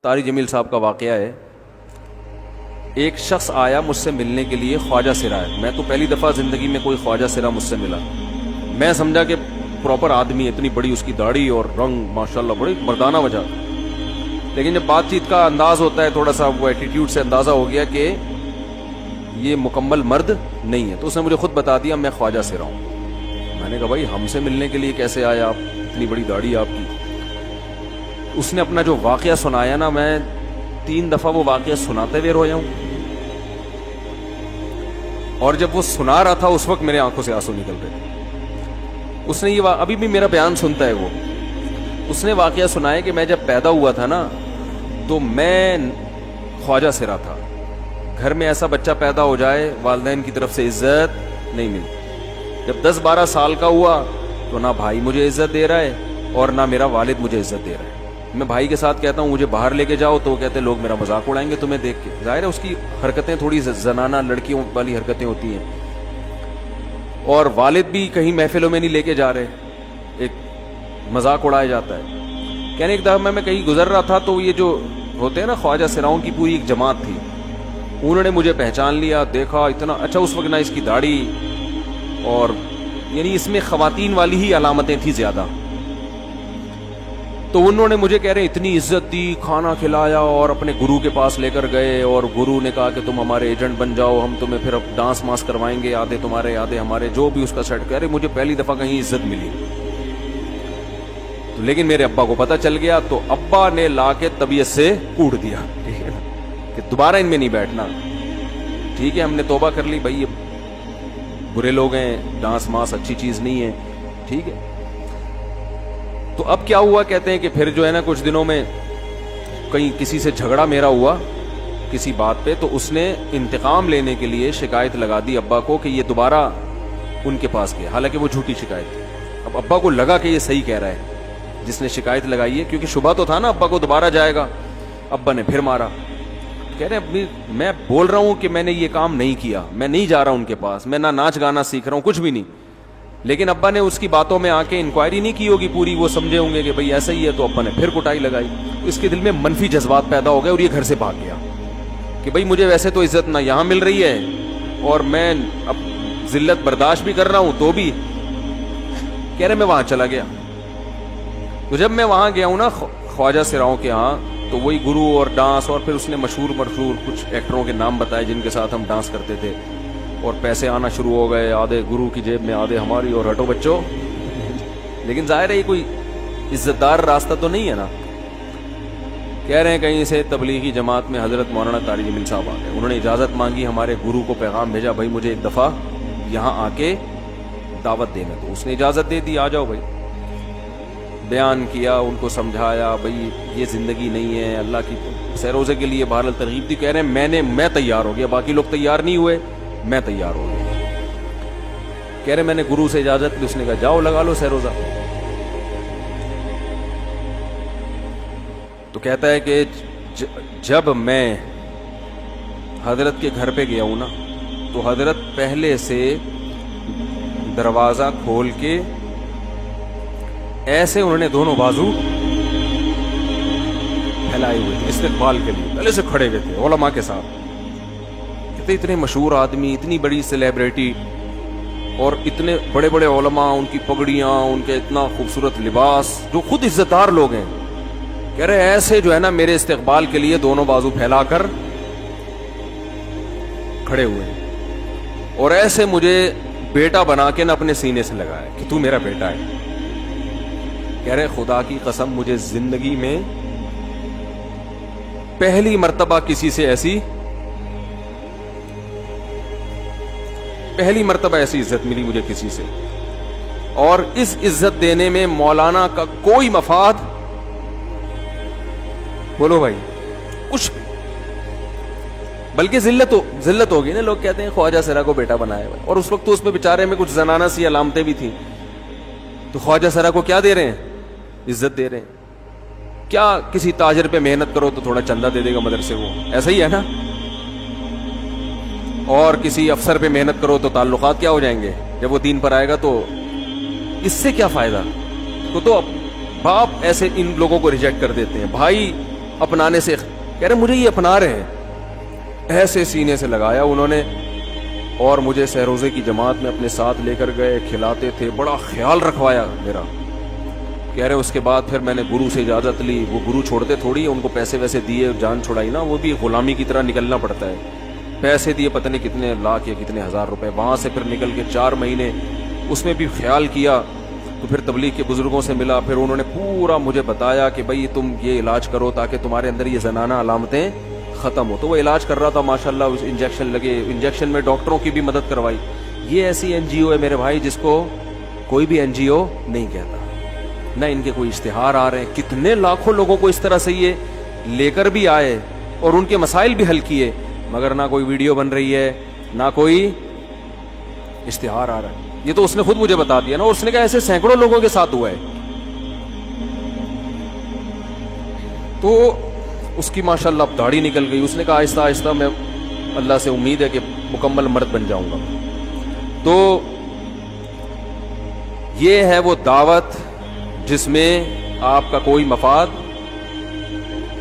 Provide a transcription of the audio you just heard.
طارق جمیل صاحب کا واقعہ ہے. ایک شخص آیا مجھ سے ملنے کے لیے, خواجہ سرا ہے. میں تو پہلی دفعہ زندگی میں کوئی خواجہ سرا مجھ سے ملا. میں سمجھا کہ پراپر آدمی, اتنی بڑی اس کی داڑھی اور رنگ ماشاءاللہ بڑی مردانہ وجہ. لیکن جب بات چیت کا انداز ہوتا ہے تھوڑا سا وہ ایٹیٹیوڈ سے اندازہ ہو گیا کہ یہ مکمل مرد نہیں ہے. تو اس نے مجھے خود بتا دیا میں خواجہ سرا ہوں. میں نے کہا بھائی ہم سے ملنے کے لیے کیسے آیا آپ, اتنی بڑی داڑھی آپ کی. اس نے اپنا جو واقعہ سنایا نا, میں 3 دفعہ وہ واقعہ سناتے ہوئے رویا ہوں. اور جب وہ سنا رہا تھا اس وقت میرے آنکھوں سے آنسو نکل رہے تھے. اس نے یہ ابھی بھی میرا بیان سنتا ہے. اس نے واقعہ سنایا کہ میں جب پیدا ہوا تھا نا تو میں خواجہ سرا تھا. گھر میں ایسا بچہ پیدا ہو جائے والدین کی طرف سے عزت نہیں ملتی. جب 10-12 سال کا ہوا تو نہ بھائی مجھے عزت دے رہا ہے اور نہ میرا والد مجھے عزت دے رہا ہے. میں بھائی کے ساتھ کہتا ہوں مجھے باہر لے کے جاؤ تو وہ کہتے ہیں لوگ میرا مذاق اڑائیں گے تمہیں دیکھ کے. ظاہر ہے اس کی حرکتیں تھوڑی زنانہ لڑکیوں والی حرکتیں ہوتی ہیں. اور والد بھی کہیں محفلوں میں نہیں لے کے جا رہے, ایک مذاق اڑایا جاتا ہے. کہنے ایک دفعہ میں کہیں گزر رہا تھا تو یہ جو ہوتے ہیں نا خواجہ سراؤں کی پوری ایک جماعت تھی, انہوں نے مجھے پہچان لیا, دیکھا اتنا اچھا. اس وقت نہ اس کی داڑھی اور یعنی اس میں خواتین والی ہی علامتیں تھیں زیادہ. تو انہوں نے مجھے کہہ رہے اتنی عزت دی, کھانا کھلایا اور اپنے گرو کے پاس لے کر گئے. اور گرو نے کہا کہ تم ہمارے ایجنٹ بن جاؤ, ہم تمہیں پھر اب ڈانس ماس کروائیں گے, آدھے تمہارے آدھے ہمارے, جو بھی اس کا سیٹ. کہہ رہے مجھے پہلی دفعہ کہیں عزت ملی. تو لیکن میرے ابا کو پتہ چل گیا تو ابا نے لا کے طبیعت سے کوڑ دیا کہ دوبارہ ان میں نہیں بیٹھنا. ٹھیک ہے ہم نے توبہ کر لی بھائی, یہ برے لوگ ہیں, ڈانس ماس اچھی چیز نہیں ہے. ٹھیک ہے. تو اب کیا ہوا, کہتے ہیں کہ پھر جو ہے نا کچھ دنوں میں کہیں کسی سے جھگڑا میرا ہوا کسی بات پہ, تو اس نے انتقام لینے کے لیے شکایت لگا دی ابا کو کہ یہ دوبارہ ان کے پاس گیا. حالانکہ وہ جھوٹی شکایت تھی. اب ابا کو لگا کہ یہ صحیح کہہ رہا ہے جس نے شکایت لگائی ہے, کیونکہ شبہ تو تھا نا ابا کو دوبارہ جائے گا. ابا نے پھر مارا. کہہ رہے میں بول رہا ہوں کہ میں نے یہ کام نہیں کیا, میں نہیں جا رہا ان کے پاس, میں نہ ناچ گانا سیکھ رہا ہوں, کچھ بھی نہیں. لیکن ابا نے اس کی باتوں میں آ کے انکوائری نہیں کی ہوگی پوری, وہ سمجھے ہوں گے کہ بھئی ایسا ہی ہے. تو ابا نے پھر کٹائی لگائی. اس کے دل میں منفی جذبات پیدا ہو گئے اور یہ گھر سے بھاگ گیا کہ بھئی مجھے ویسے تو عزت نہ یہاں مل رہی ہے اور میں اب ذلت برداشت بھی کر رہا ہوں تو بھی. کہہ رہے میں وہاں چلا گیا. تو جب میں وہاں گیا ہوں نا خواجہ سراؤں کے ہاں, تو وہی گرو اور ڈانس, اور پھر اس نے مشہور کچھ ایکٹروں کے نام بتائے جن کے ساتھ ہم ڈانس کرتے تھے. اور پیسے آنا شروع ہو گئے, آدھے گرو کی جیب میں آدھے ہماری, اور ہٹو بچوں. لیکن ظاہر ہے یہ کوئی عزت دار راستہ تو نہیں ہے نا. کہہ رہے ہیں کہیں سے تبلیغی جماعت میں حضرت مولانا طارق جمیل صاحب آ گئے. انہوں نے اجازت مانگی, ہمارے گرو کو پیغام بھیجا بھائی مجھے ایک دفعہ یہاں آ کے دعوت دینا. تو اس نے اجازت دے دی, آ جاؤ بھائی. بیان کیا, ان کو سمجھایا بھائی یہ زندگی نہیں ہے, اللہ کی سیروزے کے لیے بہرحال ترغیب دی. کہہ رہے ہیں میں تیار ہو گیا, باقی لوگ تیار نہیں ہوئے, میں تیار ہو گیا. کہہ رہے میں نے گرو سے اجازت لی, اس نے کہا جاؤ لگا لو سیروزہ. تو کہتا ہے کہ جب میں حضرت کے گھر پہ گیا ہوں نا تو حضرت پہلے سے دروازہ کھول کے ایسے انہوں نے دونوں بازو پھیلائے ہوئے تھے استقبال کے لیے, پہلے سے کھڑے ہوئے تھے علماء کے ساتھ. اتنے مشہور آدمی, اتنی بڑی سیلیبریٹی, اور اتنے بڑے بڑے علماء, ان کی پگڑیاں, ان کے اتنا خوبصورت لباس, جو خود عزت دار لوگ ہیں. کہہ رہے ایسے جو ہے نا میرے استقبال کے لیے دونوں بازو پھیلا کر کھڑے ہوئے ہیں, اور ایسے مجھے بیٹا بنا کے نہ اپنے سینے سے لگایا کہ تو میرا بیٹا ہے. کہہ رہے خدا کی قسم مجھے زندگی میں پہلی مرتبہ ایسی عزت ملی مجھے کسی سے, اور اس عزت دینے میں مولانا کا کوئی مفاد, بولو بھائی, کچھ بھی, بلکہ ذلت ہوگی نا. لوگ کہتے ہیں خواجہ سرا کو بیٹا بنایا ہوا, اور اس وقت تو اس میں بیچارے میں کچھ زنانہ سی علامتیں بھی تھیں. تو خواجہ سرا کو کیا دے رہے ہیں, عزت دے رہے ہیں. کیا کسی تاجر پہ محنت کرو تو تھوڑا چندہ دے دے گا مدرسے کو, ایسا ہی ہے نا. اور کسی افسر پہ محنت کرو تو تعلقات کیا ہو جائیں گے, جب وہ دین پر آئے گا تو اس سے کیا فائدہ. تو باپ ایسے ان لوگوں کو ریجیکٹ کر دیتے ہیں. بھائی اپنانے سے کہہ رہے مجھے یہ اپنا رہے ہیں، ایسے سینے سے لگایا انہوں نے، اور مجھے سہروزے کی جماعت میں اپنے ساتھ لے کر گئے، کھلاتے تھے، بڑا خیال رکھوایا میرا۔ کہہ رہے اس کے بعد پھر میں نے گرو سے اجازت لی، وہ گرو چھوڑتے تھوڑی، ان کو پیسے ویسے دیے، جان چھڑائی نا، وہ بھی غلامی کی طرح نکلنا پڑتا ہے، پیسے دیے پتہ نہیں کتنے لاکھ یا کتنے ہزار روپے، وہاں سے پھر نکل کے 4 مہینے اس میں بھی خیال کیا، تو پھر تبلیغ کے بزرگوں سے ملا، پھر انہوں نے پورا مجھے بتایا کہ بھائی تم یہ علاج کرو تاکہ تمہارے اندر یہ زنانہ علامتیں ختم ہو۔ تو وہ علاج کر رہا تھا ماشاءاللہ، اس انجیکشن لگے، انجیکشن میں ڈاکٹروں کی بھی مدد کروائی۔ یہ ایسی این جی او ہے میرے بھائی جس کو کوئی بھی این جی او نہیں کہتا، نہ ان کے کوئی اشتہار آ رہے ہیں، کتنے لاکھوں لوگوں کو اس طرح سے یہ لے کر بھی آئے اور ان کے مسائل بھی حل کیے، مگر نہ کوئی ویڈیو بن رہی ہے، نہ کوئی اشتہار آ رہا ہے۔ یہ تو اس نے خود مجھے بتا دیا نا، اور اس نے کہا ایسے سینکڑوں لوگوں کے ساتھ ہوا ہے۔ تو اس کی ماشاءاللہ اب داڑھی نکل گئی، اس نے کہا آہستہ آہستہ میں اللہ سے امید ہے کہ مکمل مرد بن جاؤں گا۔ تو یہ ہے وہ دعوت جس میں آپ کا کوئی مفاد